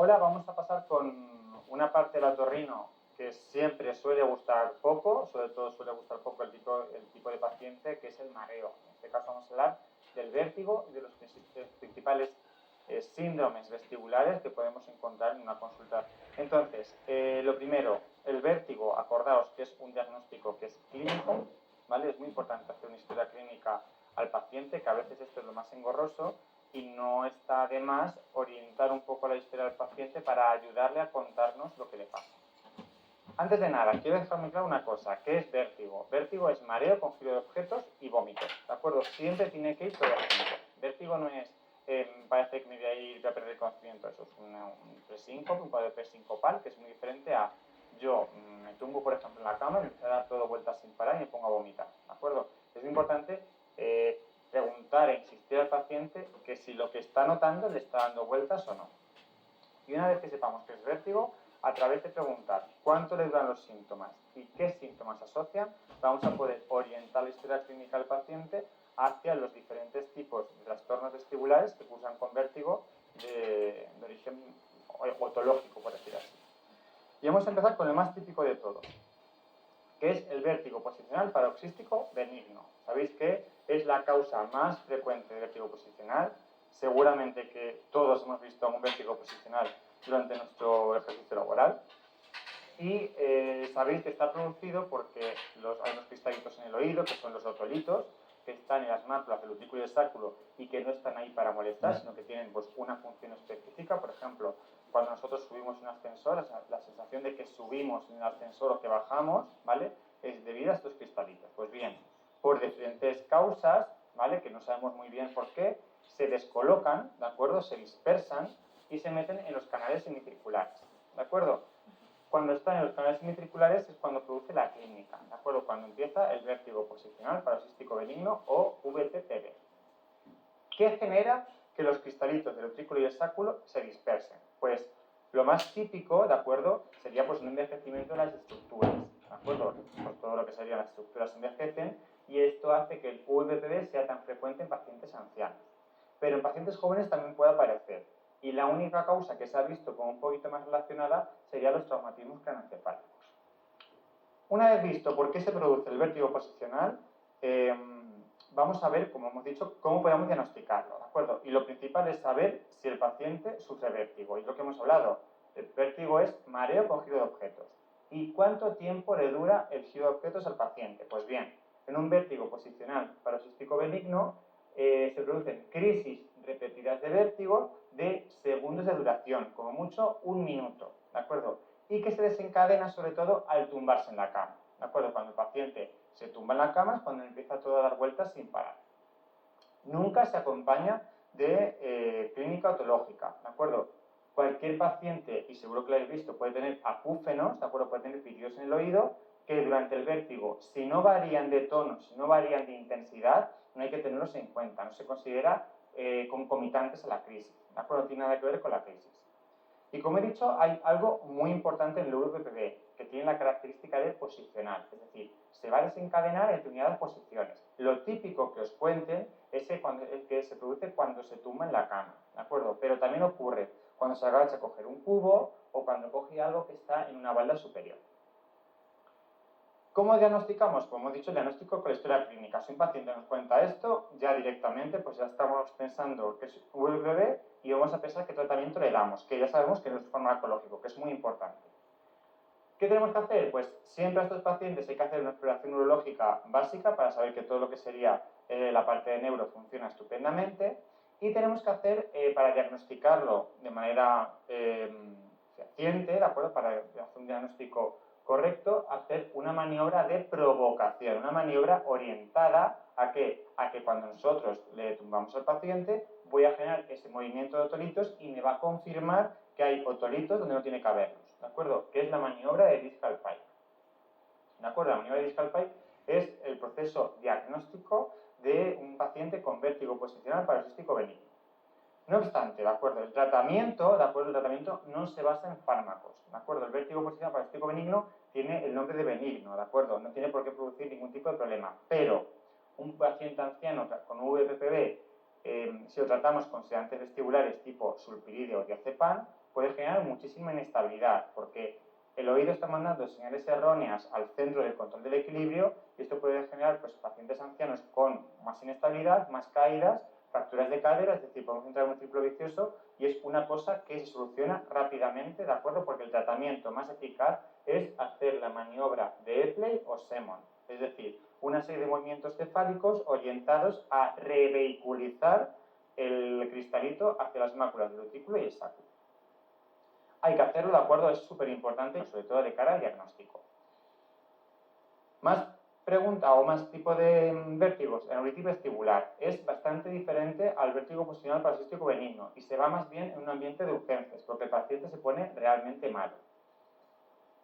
Ahora vamos a pasar con una parte del otorrino que siempre suele gustar poco, sobre todo suele gustar poco el tipo de paciente, que es el mareo. En este caso vamos a hablar del vértigo y de los principales síndromes vestibulares que podemos encontrar en una consulta. Entonces, lo primero, el vértigo, acordaos que es un diagnóstico que es clínico, ¿vale? Es muy importante hacer una historia clínica al paciente, que a veces esto es lo más engorroso, y no está de más orientar un poco la historia del paciente para ayudarle a contarnos lo que le pasa. Antes de nada, quiero dejar muy claro una cosa, ¿qué es vértigo? Vértigo es mareo con giro de objetos y vómito, ¿de acuerdo? Siempre tiene que ir todo junto. Vértigo no es, parece que me voy a ir, voy a perder conocimiento, eso es un presíncope, un cuadro de presincopal, que es muy diferente a yo me tumbo, por ejemplo, en la cama y me empiezo a dar todo vueltas sin parar y me pongo a vomitar, ¿de acuerdo? Es muy importante preguntar e insistir al paciente que si lo que está notando le está dando vueltas o no. Y una vez que sepamos que es vértigo, a través de preguntar cuánto le duran los síntomas y qué síntomas asocian, vamos a poder orientar la historia clínica del paciente hacia los diferentes tipos de trastornos vestibulares que cursan con vértigo de origen otológico, por decir así. Y vamos a empezar con el más típico de todos, que es el vértigo posicional paroxístico benigno. Sabéis que es la causa más frecuente de vértigo posicional. Seguramente que todos hemos visto un vértigo posicional durante nuestro ejercicio laboral. Y sabéis que está producido porque hay unos cristalitos en el oído, que son los otolitos, que están en las máculas del utrículo y del sacro y que no están ahí para molestar, sino que tienen pues, una función específica. Por ejemplo, cuando nosotros subimos un ascensor, la sensación de que subimos en el ascensor o que bajamos, ¿vale? Es debido a estos cristalitos. Pues bien, por diferentes causas, ¿vale? Que no sabemos muy bien por qué, se descolocan, ¿de acuerdo? Se dispersan y se meten en los canales semicirculares, ¿de acuerdo? Cuando están en los canales semicirculares es cuando produce la clínica, ¿de acuerdo? Cuando empieza el vértigo posicional paroxístico benigno o VPPB. ¿Qué genera que los cristalitos del utrículo y el sacro se dispersen? Pues lo más típico, ¿de acuerdo? Sería pues un envejecimiento de las estructuras, ¿de acuerdo? Pues todo lo que serían las estructuras envejecen y esto hace que el VPPB sea tan frecuente en pacientes ancianos. Pero en pacientes jóvenes también puede aparecer. Y la única causa que se ha visto como un poquito más relacionada serían los traumatismos craneoencefálicos. Una vez visto por qué se produce el vértigo posicional, vamos a ver, como hemos dicho, cómo podemos diagnosticarlo, ¿de acuerdo? Y lo principal es saber si el paciente sufre vértigo. Y lo que hemos hablado, el vértigo es mareo con giro de objetos. ¿Y cuánto tiempo le dura el giro de objetos al paciente? Pues bien, en un vértigo posicional paroxístico benigno se producen crisis repetidas de vértigo de segundos de duración, como mucho 1 minuto, ¿de acuerdo? Y que se desencadena sobre todo al tumbarse en la cama, ¿de acuerdo? Cuando el paciente se tumba en la cama es cuando empieza todo a dar vueltas sin parar. Nunca se acompaña de clínica otológica, ¿de acuerdo? Cualquier paciente, y seguro que lo habéis visto, puede tener acúfenos, ¿de acuerdo? Puede tener pitidos en el oído, que durante el vértigo, si no varían de tono, si no varían de intensidad, no hay que tenerlos en cuenta, no se considera concomitantes a la crisis, ¿de acuerdo? No tiene nada que ver con la crisis. Y como he dicho, hay algo muy importante en el VPPB, que tiene la característica de posicional, es decir, se va a desencadenar en determinadas posiciones. Lo típico que os cuenten es el que se produce cuando se tumba en la cama, ¿de acuerdo? Pero también ocurre cuando se agacha a coger un cubo o cuando coge algo que está en una balda superior. ¿Cómo diagnosticamos? Como hemos dicho, el diagnóstico con la historia clínica. Si un paciente nos cuenta esto, ya directamente pues ya estamos pensando que es VPPB y vamos a pensar qué tratamiento le damos, que ya sabemos que no es farmacológico, que es muy importante. ¿Qué tenemos que hacer? Pues siempre a estos pacientes hay que hacer una exploración neurológica básica para saber que todo lo que sería la parte de neuro funciona estupendamente y tenemos que hacer, para diagnosticarlo de manera fehaciente, ¿de acuerdo? Para hacer un diagnóstico correcto, hacer una maniobra de provocación, una maniobra orientada a que cuando nosotros le tumbamos al paciente voy a generar ese movimiento de otolitos y me va a confirmar que hay otolitos donde no tiene que haberlos, ¿de acuerdo? Que es la maniobra de discal pipe. ¿De acuerdo? La maniobra de discal pipe es el proceso diagnóstico de un paciente con vértigo posicional paroxístico benigno. No obstante, ¿de acuerdo? El tratamiento, ¿de acuerdo? El tratamiento no se basa en fármacos, ¿de acuerdo? El vértigo posicional paroxístico benigno tiene el nombre de benigno, ¿de acuerdo? No tiene por qué producir ningún tipo de problema, pero un paciente anciano con VPPB si lo tratamos con sedantes vestibulares tipo sulpiride o diazepam, puede generar muchísima inestabilidad, porque el oído está mandando señales erróneas al centro del control del equilibrio y esto puede generar pues, pacientes ancianos con más inestabilidad, más caídas, fracturas de cadera, es decir, podemos entrar en un ciclo vicioso y es una cosa que se soluciona rápidamente, ¿de acuerdo? Porque el tratamiento más eficaz es hacer la maniobra de Epley o Semon, es decir, una serie de movimientos cefálicos orientados a revehiculizar el cristalito hacia las máculas del utículo y el sacro. Hay que hacerlo, ¿de acuerdo? Es súper importante, sobre todo de cara al diagnóstico. Más pregunta o más tipo de vértigos, el neuritis vestibular. Es bastante diferente al vértigo posicional paroxístico benigno y se va más bien en un ambiente de urgencias, porque el paciente se pone realmente malo.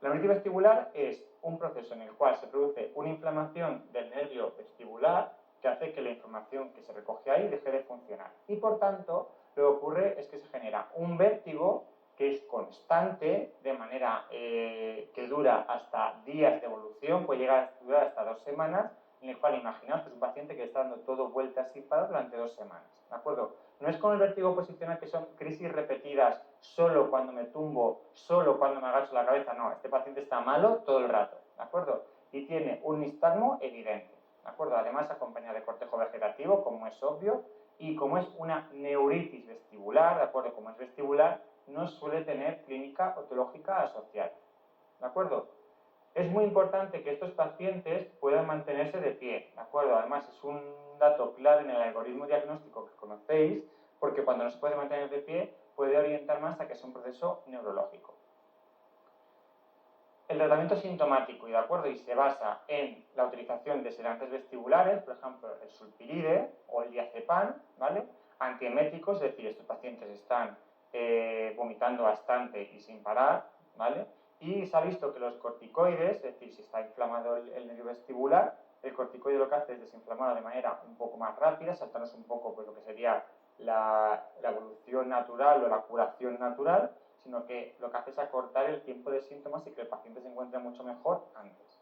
La neuritis vestibular es un proceso en el cual se produce una inflamación del nervio vestibular que hace que la información que se recoge ahí deje de funcionar. Y por tanto, lo que ocurre es que se genera un vértigo que es constante, de manera que dura hasta días de evolución, puede llegar a durar hasta 2 semanas, en el cual imaginaos que es un paciente que está dando todo vueltas sin parar durante 2 semanas, ¿de acuerdo? No es como el vértigo posicional, que son crisis repetidas solo cuando me tumbo, solo cuando me agacho la cabeza, no, este paciente está malo todo el rato, ¿de acuerdo? Y tiene un nistagmo evidente, ¿de acuerdo? Además acompaña de cortejo vegetativo, como es obvio, y como es una neuritis vestibular, ¿de acuerdo? Como es vestibular, no suele tener clínica otológica asociada, ¿de acuerdo? Es muy importante que estos pacientes puedan mantenerse de pie, ¿de acuerdo? Además, es un dato clave en el algoritmo diagnóstico que conocéis, porque cuando no se puede mantener de pie, puede orientar más a que es un proceso neurológico. El tratamiento sintomático, ¿de acuerdo? Y se basa en la utilización de sedantes vestibulares, por ejemplo, el sulpiride o el diazepam, ¿vale? Antieméticos, es decir, estos pacientes están vomitando bastante y sin parar, ¿vale? Y se ha visto que los corticoides, es decir, si está inflamado el nervio vestibular, el corticoide lo que hace es desinflamarlo de manera un poco más rápida, saltarnos un poco pues, lo que sería la evolución natural o la curación natural, sino que lo que hace es acortar el tiempo de síntomas y que el paciente se encuentre mucho mejor antes.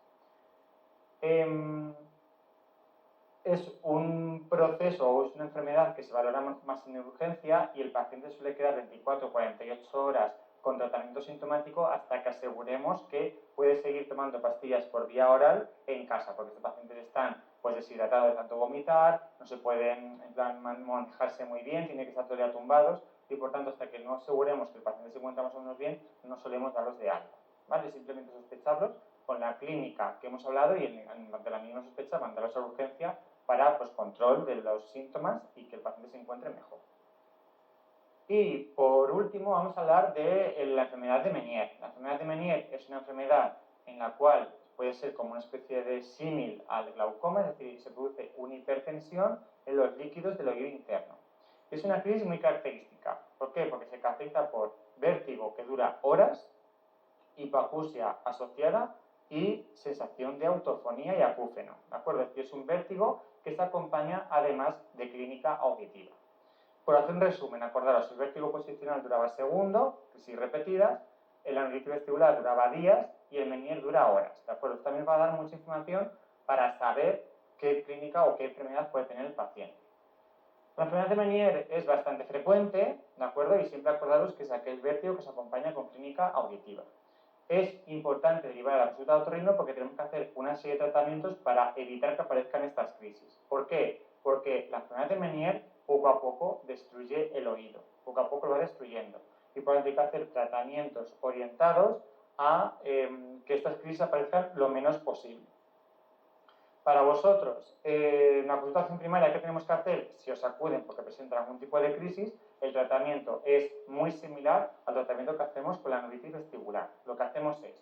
Es un proceso o es una enfermedad que se valora más en urgencia y el paciente suele quedar 24 o 48 horas con tratamiento sintomático hasta que aseguremos que puede seguir tomando pastillas por vía oral en casa, porque estos pacientes están pues, deshidratados de tanto vomitar, no se pueden en plan, manejarse muy bien, tienen que estar todo el día tumbados y por tanto hasta que no aseguremos que el paciente se encuentra más o menos bien, no solemos darlos de alta, ¿vale? Simplemente sospecharlos con la clínica que hemos hablado y ante la mínima sospecha mandarlos a urgencia para pues, control de los síntomas y que el paciente se encuentre mejor. Y por último vamos a hablar de la enfermedad de Meniere. La enfermedad de Meniere es una enfermedad en la cual puede ser como una especie de símil al glaucoma, es decir, se produce una hipertensión en los líquidos del oído interno. Es una crisis muy característica. ¿Por qué? Porque se caracteriza por vértigo que dura horas, hipoacusia asociada y sensación de autofonía y acúfeno. ¿De acuerdo? Es decir, es un vértigo que se acompaña además de clínica auditiva. Por hacer un resumen, acordaros, el vértigo posicional duraba segundos, crisis repetidas, el neuritis vestibular duraba días y el Meniere dura horas. ¿De acuerdo? Esto también va a dar mucha información para saber qué clínica o qué enfermedad puede tener el paciente. La enfermedad de Meniere es bastante frecuente, ¿de acuerdo? Y siempre acordaros que es aquel vértigo que se acompaña con clínica auditiva. Es importante derivar a la consulta de otorrino porque tenemos que hacer una serie de tratamientos para evitar que aparezcan estas crisis. ¿Por qué? Porque la enfermedad de Meniere poco a poco destruye el oído, poco a poco lo va destruyendo. Y por lo tanto hay que hacer tratamientos orientados a que estas crisis aparezcan lo menos posible. Para vosotros, en la consultación primaria, ¿qué tenemos que hacer? Si os acuden porque presentan algún tipo de crisis, el tratamiento es muy similar al tratamiento que hacemos con la neuritis vestibular. Lo que hacemos es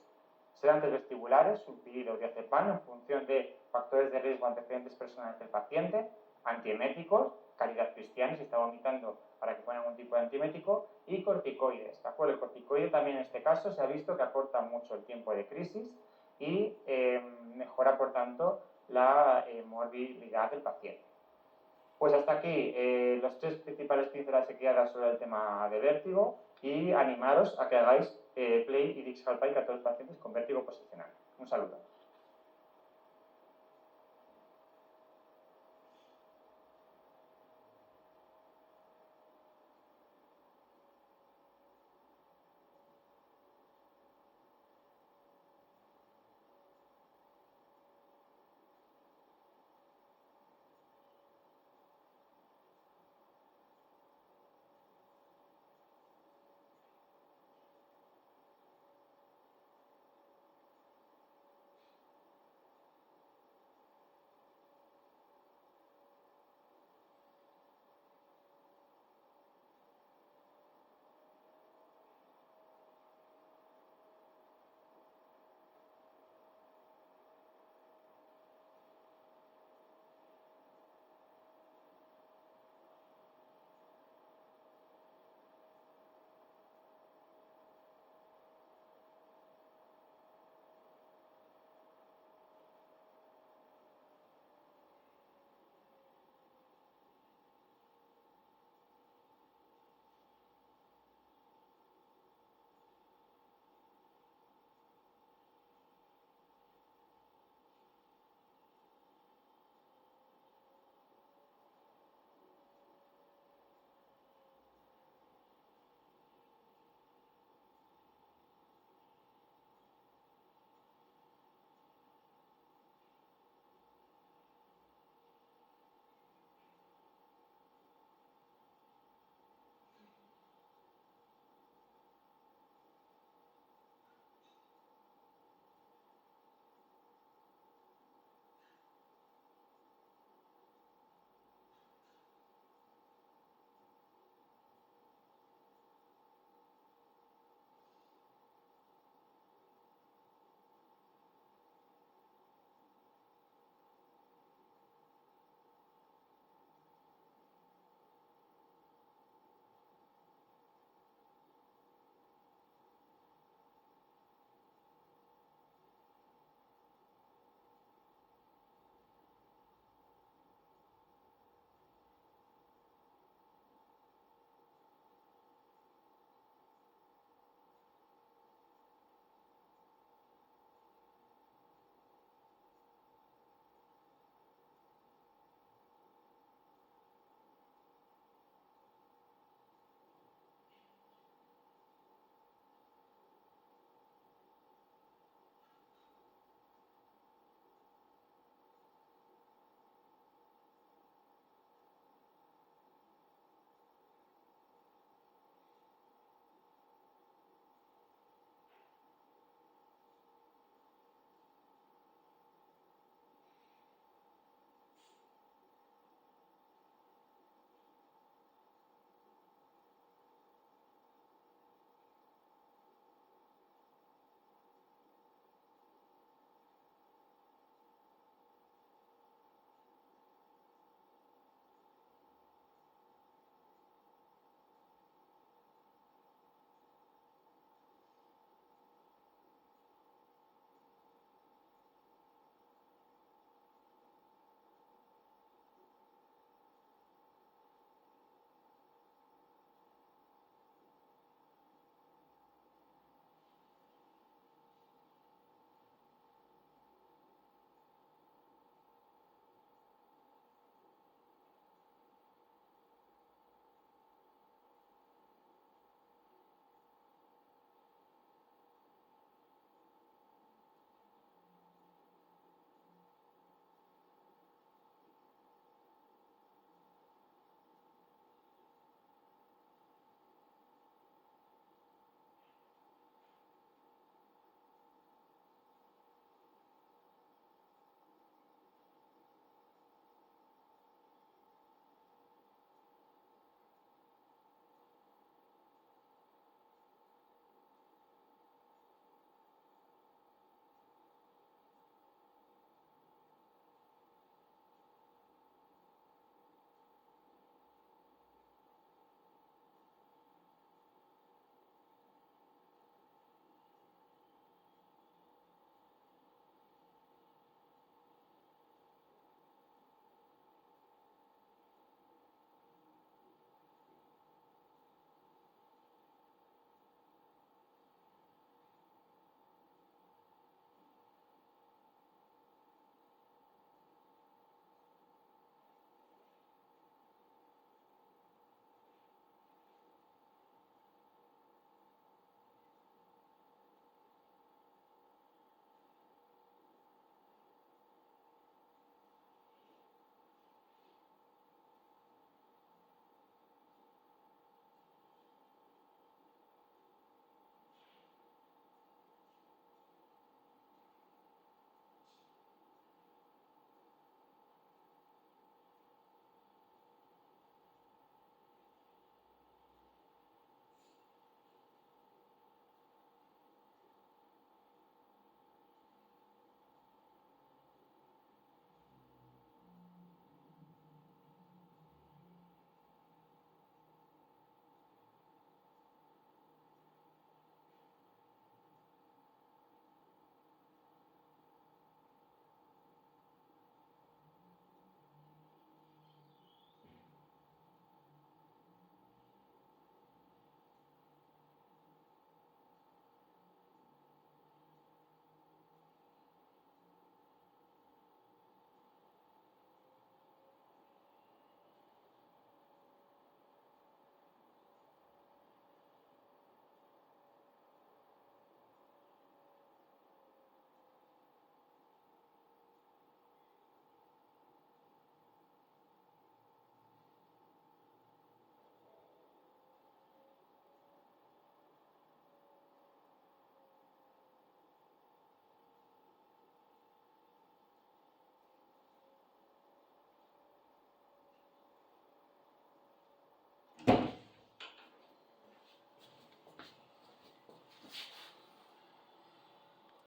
sedantes vestibulares, sulpiride o diazepam, en función de factores de riesgo antecedentes personales del paciente, antieméticos, caridad cristiana, si está vomitando para que pongan algún tipo de antiemético, y corticoides. ¿De acuerdo? El corticoide también en este caso se ha visto que acorta mucho el tiempo de crisis y mejora, por tanto, la morbilidad del paciente. Pues hasta aquí los 3 principales pinceladas que quería dar sobre el tema de vértigo y animaros a que hagáis Play y Dixalpine a todos los pacientes con vértigo posicional. Un saludo.